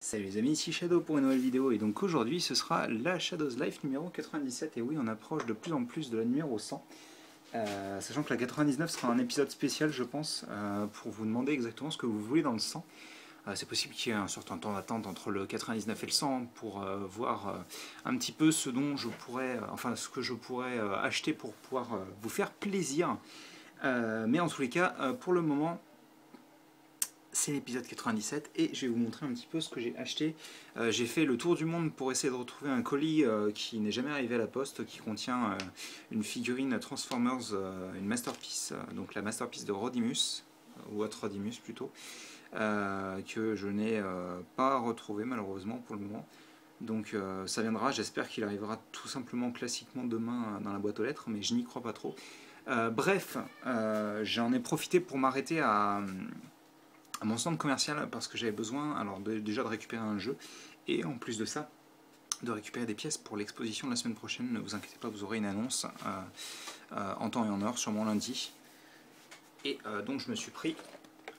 Salut les amis, ici Shadow pour une nouvelle vidéo et donc aujourd'hui ce sera la Shadow's Life numéro 97 et oui on approche de plus en plus de la numéro 100 sachant que la 99 sera un épisode spécial je pense pour vous demander exactement ce que vous voulez dans le 100. C'est possible qu'il y ait un certain temps d'attente entre le 99 et le 100 pour voir un petit peu ce dont je pourrais, ce que je pourrais acheter pour pouvoir vous faire plaisir, mais en tous les cas pour le moment c'est l'épisode 97 et je vais vous montrer un petit peu ce que j'ai acheté. J'ai fait le tour du monde pour essayer de retrouver un colis qui n'est jamais arrivé à la poste, qui contient une figurine Transformers, une Masterpiece, donc la Masterpiece de Rodimus, ou autre Rodimus plutôt, que je n'ai pas retrouvé malheureusement pour le moment. Donc ça viendra, j'espère qu'il arrivera tout simplement classiquement demain dans la boîte aux lettres, mais je n'y crois pas trop. Bref, j'en ai profité pour m'arrêter à mon centre commercial parce que j'avais besoin déjà de récupérer un jeu et en plus de ça de récupérer des pièces pour l'exposition de la semaine prochaine. Ne vous inquiétez pas, vous aurez une annonce en temps et en heure, sûrement lundi. Et donc je me suis pris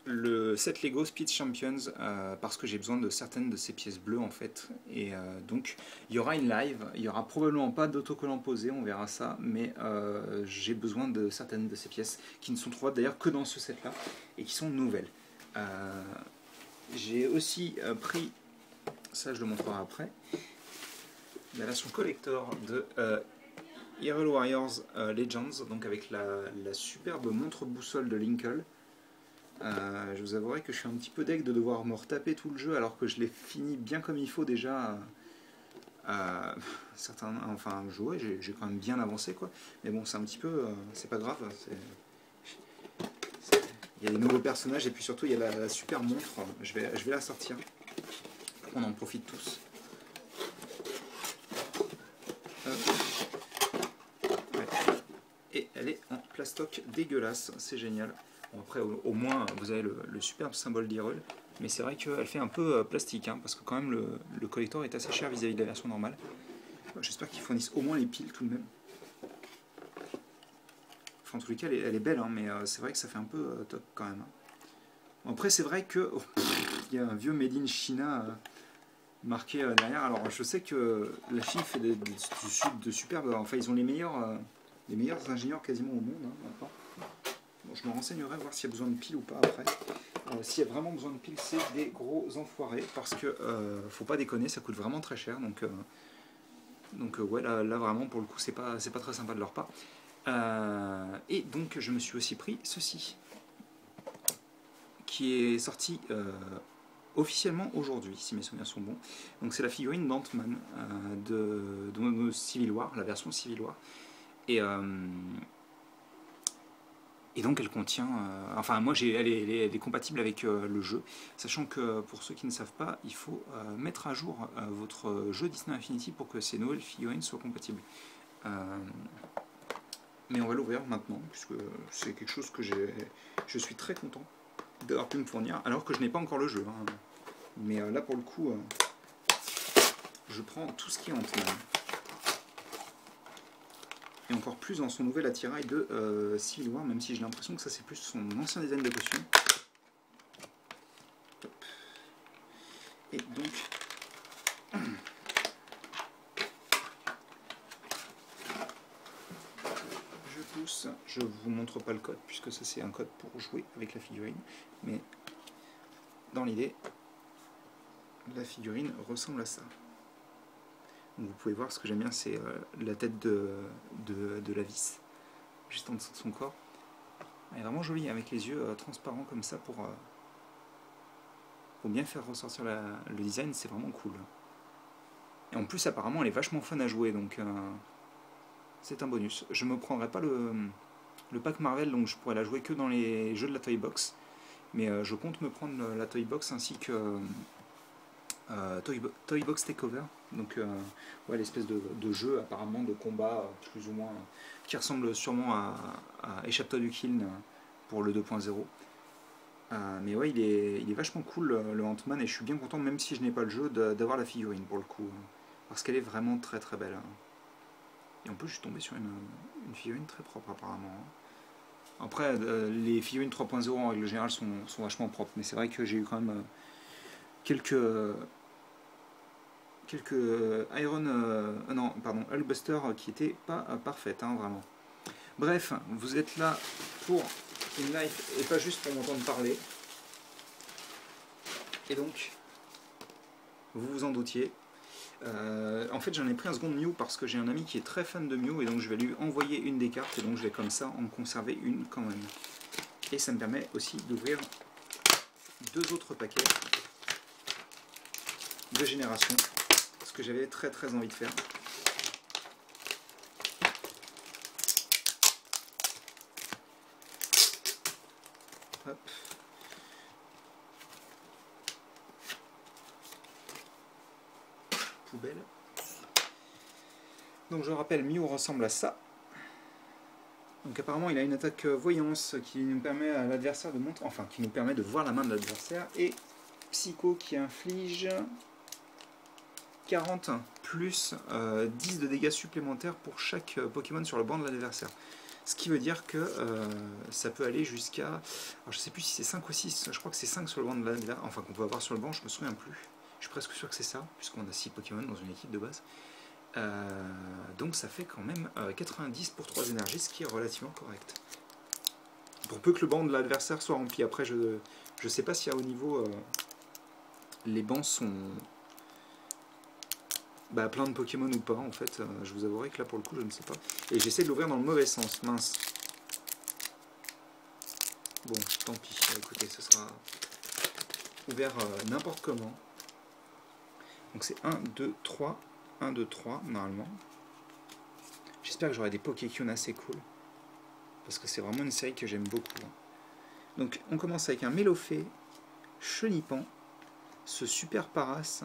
le set Lego Speed Champions parce que j'ai besoin de certaines de ces pièces bleues en fait. Et donc il y aura une live, il n'y aura probablement pas d'autocollant posé, on verra ça, mais j'ai besoin de certaines de ces pièces qui ne sont trouvables d'ailleurs que dans ce set là et qui sont nouvelles. J'ai aussi pris, ça je le montrerai après, la version collector de Hyrule Warriors Legends, donc avec la superbe montre boussole de Linkle. Je vous avouerai que je suis un petit peu deg de devoir me retaper tout le jeu alors que je l'ai fini bien comme il faut déjà. Jouer, j'ai quand même bien avancé quoi, mais bon c'est un petit peu, c'est pas grave. Il y a des nouveaux personnages et puis surtout il y a la super montre, je vais la sortir pour qu'on en profite tous. Ouais. Et elle est en plastoc dégueulasse, c'est génial. Bon, après au moins vous avez le superbe symbole d'Hyrule, mais c'est vrai qu'elle fait un peu plastique, hein, parce que quand même le collector est assez cher vis-à-vis de la version normale. J'espère qu'ils fournissent au moins les piles tout de même. En tous les cas, elle est belle, hein, mais c'est vrai que ça fait un peu top quand même. Bon, après, c'est vrai que il y a un vieux Made in China marqué derrière. Alors, je sais que la fille fait de superbes. Enfin, ils ont les meilleurs ingénieurs quasiment au monde. Hein, bon, je me renseignerai voir s'il y a besoin de piles ou pas après. S'il y a vraiment besoin de piles, c'est des gros enfoirés parce que faut pas déconner, ça coûte vraiment très cher. Donc ouais, là vraiment pour le coup, c'est pas très sympa de leur part. Et donc je me suis aussi pris ceci qui est sorti officiellement aujourd'hui si mes souvenirs sont bons. Donc c'est la figurine d'Ant-Man de Civil War, la version Civil War, et donc elle contient elle est compatible avec le jeu, sachant que pour ceux qui ne savent pas, il faut mettre à jour votre jeu Disney Infinity pour que ces nouvelles figurines soient compatibles. Mais on va l'ouvrir maintenant, puisque c'est quelque chose que je suis très content d'avoir pu me fournir, alors que je n'ai pas encore le jeu. Hein. Mais là, pour le coup, je prends tout ce qui est Ant-Man. Et encore plus dans son nouvel attirail de Civil War, même si j'ai l'impression que ça c'est plus son ancien design de costume. Top. Et donc... je vous montre pas le code puisque ça c'est un code pour jouer avec la figurine, mais dans l'idée la figurine ressemble à ça. Donc vous pouvez voir, ce que j'aime bien c'est la tête de la vis juste en dessous de son corps. Elle est vraiment jolie avec les yeux transparents comme ça pour bien faire ressortir le design, c'est vraiment cool. Et en plus apparemment elle est vachement fun à jouer, donc c'est un bonus. Je me prendrai pas le pack Marvel, donc je pourrais la jouer que dans les jeux de la Toy Box, mais je compte me prendre la Toy Box ainsi que Toy Box Takeover, donc ouais, l'espèce de jeu apparemment de combat plus ou moins qui ressemble sûrement à Échappe-toi du Kiln pour le 2.0. Mais ouais, il est vachement cool le Ant-Man, et je suis bien content, même si je n'ai pas le jeu, d'avoir la figurine pour le coup, parce qu'elle est vraiment très très belle. Et en plus, je suis tombé sur une figurine très propre apparemment. Après, les figurines 3.0 en règle générale sont vachement propres, mais c'est vrai que j'ai eu quand même quelques quelques non, pardon, Hulkbuster qui n'étaient pas parfaites, hein, vraiment. Bref, vous êtes là pour une live et pas juste pour m'entendre parler. Et donc, vous vous en doutiez. En fait, j'en ai pris un second de Mew parce que j'ai un ami qui est très fan de Mew et donc je vais lui envoyer une des cartes et donc je vais comme ça en conserver une quand même. Et ça me permet aussi d'ouvrir 2 autres paquets de génération, ce que j'avais très envie de faire. Hop. Poubelle. Donc je rappelle, Mew ressemble à ça. Donc apparemment il a une attaque voyance qui nous permet à l'adversaire de montrer, enfin qui nous permet de voir la main de l'adversaire, et Psycho qui inflige 40 plus 10 de dégâts supplémentaires pour chaque Pokémon sur le banc de l'adversaire. Ce qui veut dire que ça peut aller jusqu'à, alors je sais plus si c'est 5 ou 6, je crois que c'est 5 sur le banc de l'adversaire, enfin qu'on peut avoir sur le banc, je me souviens plus. Je suis presque sûr que c'est ça, puisqu'on a 6 Pokémon dans une équipe de base. Donc ça fait quand même 90 pour 3 énergies, ce qui est relativement correct. Pour peu que le banc de l'adversaire soit rempli. Après, je sais pas si à haut niveau, les bancs sont plein de Pokémon ou pas, en fait. Je vous avouerai que là, pour le coup, je ne sais pas. Et j'essaie de l'ouvrir dans le mauvais sens, mince. Bon, tant pis, écoutez, ce sera ouvert n'importe comment. Donc c'est 1, 2, 3... 1, 2, 3, normalement. J'espère que j'aurai des Pokékyun assez cool. Parce que c'est vraiment une série que j'aime beaucoup. Donc, on commence avec un Mélofée, Chenipan, ce super Paras,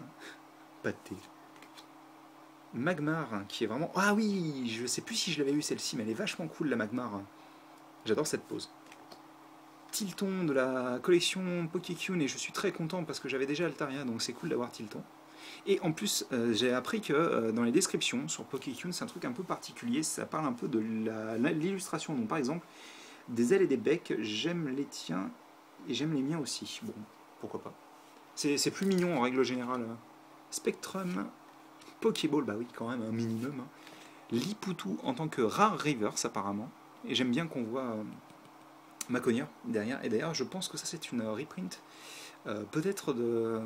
pâté. Magmar, qui est vraiment... Ah oui, je sais plus si je l'avais eu celle-ci, mais elle est vachement cool, la Magmar. J'adore cette pose. Tilton de la collection Pokékyun, et je suis très content parce que j'avais déjà Altaria, donc c'est cool d'avoir Tilton. Et en plus, j'ai appris que dans les descriptions sur Pokékyun, c'est un truc un peu particulier, ça parle un peu de l'illustration. Donc par exemple, des ailes et des becs, j'aime les tiens et j'aime les miens aussi. Bon, pourquoi pas. C'est plus mignon en règle générale. Spectrum, Pokéball, bah oui, quand même, un minimum. Liputu en tant que rare reverse apparemment. Et j'aime bien qu'on voit Maconia derrière. Et d'ailleurs, je pense que ça c'est une reprint, peut-être de...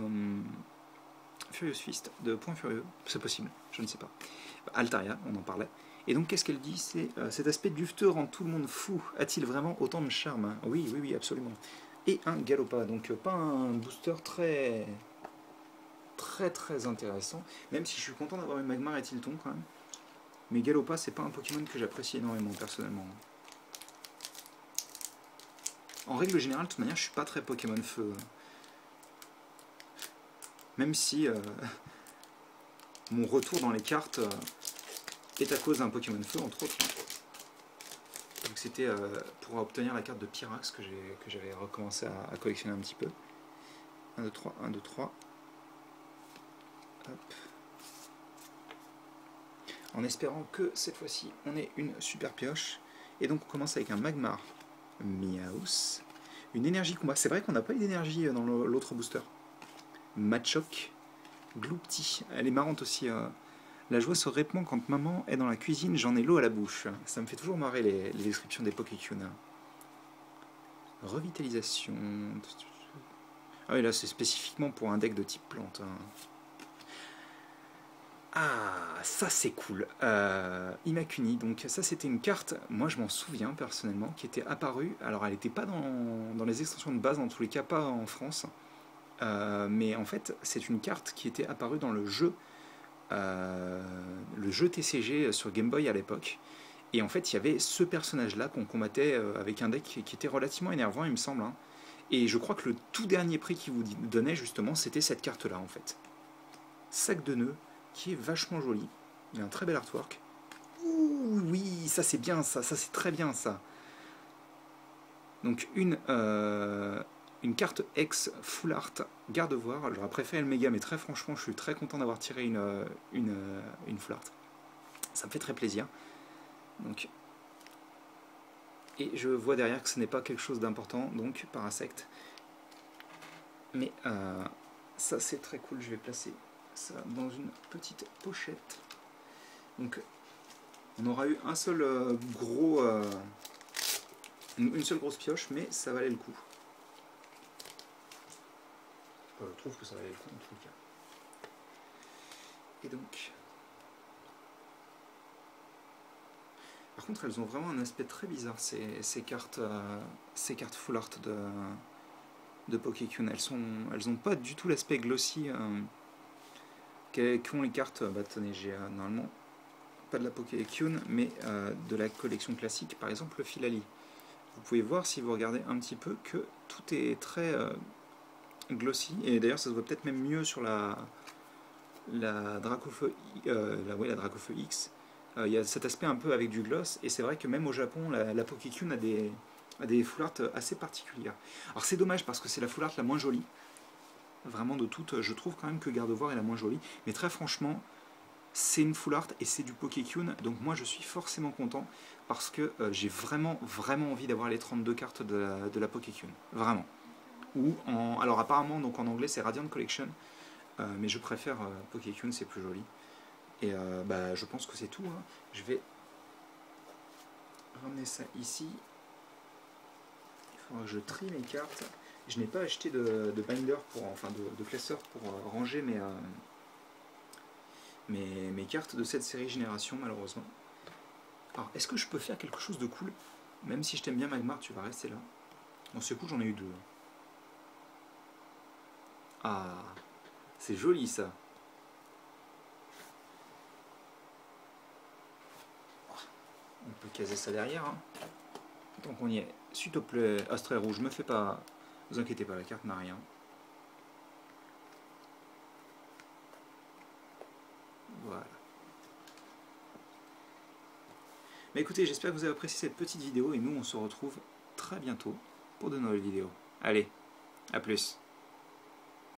Furious Fist, de Point Furieux, c'est possible, je ne sais pas. Altaria, on en parlait. Et donc qu'est-ce qu'elle dit? C'est cet aspect dufteux rend tout le monde fou. A-t-il vraiment autant de charme? Oui, oui, oui, absolument. Et un Galopa, donc pas un booster très intéressant, même si je suis content d'avoir eu Magmar et Tilton quand même. Mais Galopa, c'est pas un Pokémon que j'apprécie énormément personnellement. En règle générale, de toute manière, je suis pas très Pokémon feu. Même si mon retour dans les cartes est à cause d'un Pokémon feu, entre autres. Donc c'était pour obtenir la carte de Pyrax que j'avais recommencé à collectionner un petit peu. 1, 2, 3, 1, 2, 3. Hop. En espérant que cette fois-ci on ait une super pioche. Et donc on commence avec un Magmar Miaus. Une énergie combat. C'est vrai qu'on n'a pas eu d'énergie dans l'autre booster. Machoc, Gloupti. Elle est marrante aussi. La joie se répand quand maman est dans la cuisine, j'en ai l'eau à la bouche. Ça me fait toujours marrer les descriptions des Pokékyun. Revitalisation. Ah oui, là c'est spécifiquement pour un deck de type plante. Ah, ça c'est cool. Imakuni, donc ça c'était une carte, moi je m'en souviens personnellement, qui était apparue. Alors elle n'était pas dans les extensions de base, en tous les cas pas en France. Mais en fait c'est une carte qui était apparue dans le jeu TCG sur Game Boy à l'époque. Et en fait il y avait ce personnage là qu'on combattait avec un deck qui était relativement énervant il me semble. Hein. Et je crois que le tout dernier prix qu'il vous donnait justement c'était cette carte là en fait. Sac de nœuds, qui est vachement joli. Il a un très bel artwork. Ouh, oui, ça c'est bien ça c'est très bien ça. Donc une carte ex full art, garde-voir. J'aurais préféré le méga, mais très franchement, je suis très content d'avoir tiré une full art. Ça me fait très plaisir. Donc, et je vois derrière que ce n'est pas quelque chose d'important, donc Parasect. Mais ça c'est très cool, je vais placer ça dans une petite pochette. Donc on aura eu un seul une seule grosse pioche, mais ça valait le coup. Enfin, je trouve que ça valait le coup en tout cas. Et donc, par contre, elles ont vraiment un aspect très bizarre, ces cartes full art de Pokécune. Elles ont pas du tout l'aspect glossy qu'ont les cartes. Bah tenez, j'ai normalement pas de la Pokécune, mais de la collection classique, par exemple le Filali. Vous pouvez voir si vous regardez un petit peu que tout est très glossy, et d'ailleurs ça se voit peut-être même mieux sur la Dracofeu, la Dracofeu X. Il y a cet aspect un peu avec du gloss, et c'est vrai que même au Japon, la Pokécune a des full art assez particulières. Alors c'est dommage parce que c'est la full art la moins jolie, vraiment de toutes. Je trouve quand même que Gardevoir est la moins jolie, mais très franchement, c'est une full art et c'est du Pokécune, donc moi je suis forcément content parce que j'ai vraiment envie d'avoir les 32 cartes de la Pokécune, vraiment. Alors apparemment donc en anglais c'est Radiant Collection, mais je préfère Pokécune, c'est plus joli. Et bah, je pense que c'est tout, hein. Je vais ramener ça ici. Il faudra que je trie mes cartes. Je n'ai pas acheté de binder, enfin de classeur pour ranger mes cartes de cette série Génération, malheureusement. Alors, est-ce que je peux faire quelque chose de cool? Même si je t'aime bien, Magmar, tu vas rester là. Bon, c'est cool, j'en ai eu 2. Ah, c'est joli ça. On peut caser ça derrière, hein. Donc on y est. S'il te plaît, Astray Rouge, me fais pas... Vous inquiétez pas, la carte n'a rien. Voilà. Mais écoutez, j'espère que vous avez apprécié cette petite vidéo et nous on se retrouve très bientôt pour de nouvelles vidéos. Allez, à plus.